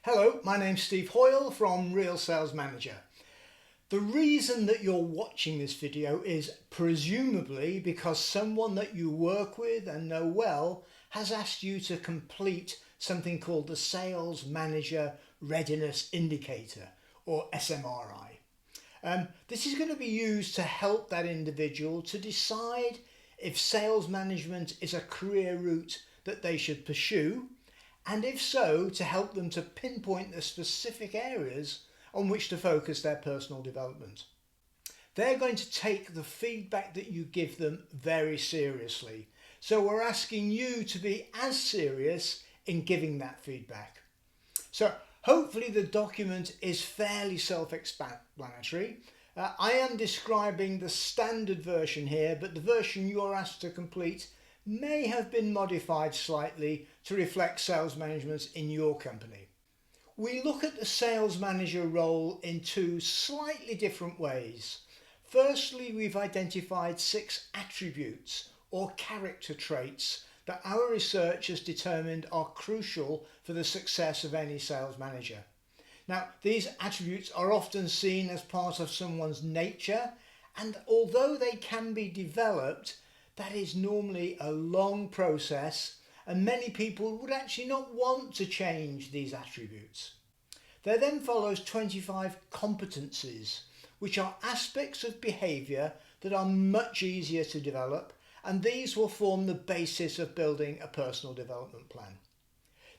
Hello, my name's Steve Hoyle from Real Sales Manager. The reason that you're watching this video is presumably because someone that you work with and know well has asked you to complete something called the Sales Manager Readiness Indicator, or SMRI. This is going to be used to help that individual to decide if sales management is a career route that they should pursue, and if so, to help them to pinpoint the specific areas on which to focus their personal development. They're going to take the feedback that you give them very seriously. So we're asking you to be as serious in giving that feedback. So hopefully the document is fairly self-explanatory. I am describing the standard version here, but the version you're asked to complete may have been modified slightly to reflect sales management in your company. We look at the sales manager role in two slightly different ways. Firstly, we've identified 6 attributes or character traits that our research has determined are crucial for the success of any sales manager. Now, these attributes are often seen as part of someone's nature, and although they can be developed, that is normally a long process, and many people would actually not want to change these attributes. There then follows 25 competencies, which are aspects of behaviour that are much easier to develop, and these will form the basis of building a personal development plan.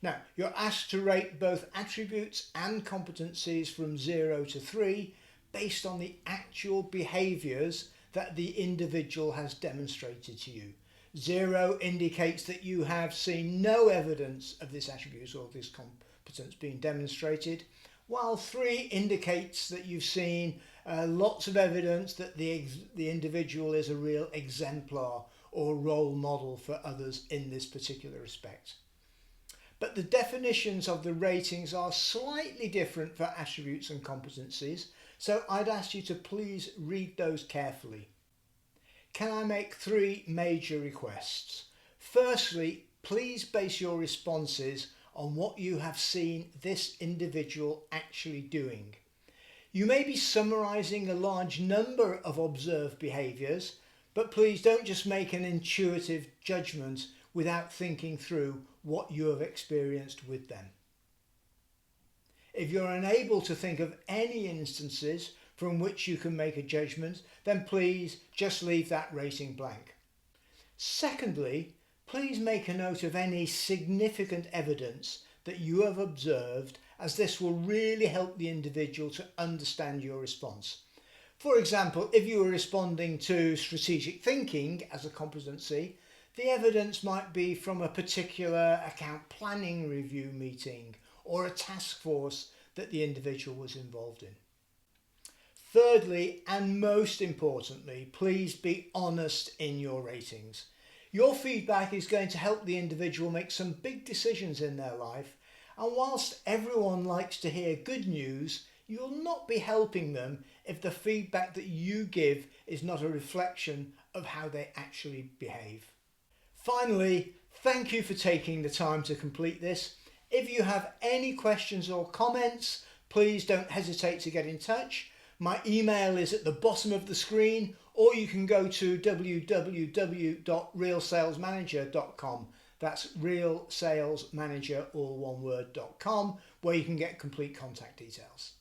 Now, you're asked to rate both attributes and competencies from 0 to 3 based on the actual behaviours that the individual has demonstrated to you. 0 indicates that you have seen no evidence of this attribute or this competence being demonstrated, while 3 indicates that you've seen lots of evidence that the individual is a real exemplar or role model for others in this particular respect. But the definitions of the ratings are slightly different for attributes and competencies, so I'd ask you to please read those carefully. Can I make 3 major requests? Firstly, please base your responses on what you have seen this individual actually doing. You may be summarising a large number of observed behaviours, but please don't just make an intuitive judgment without thinking through what you have experienced with them. If you're unable to think of any instances from which you can make a judgment, then please just leave that rating blank. Secondly, please make a note of any significant evidence that you have observed, as this will really help the individual to understand your response. For example, if you were responding to strategic thinking as a competency, the evidence might be from a particular account planning review meeting or a task force that the individual was involved in. Thirdly, and most importantly, please be honest in your ratings. Your feedback is going to help the individual make some big decisions in their life, and whilst everyone likes to hear good news, you'll not be helping them if the feedback that you give is not a reflection of how they actually behave. Finally, thank you for taking the time to complete this. If you have any questions or comments, please don't hesitate to get in touch. My email is at the bottom of the screen, or you can go to www.realsalesmanager.com. That's realsalesmanager, all one word, .com, where you can get complete contact details.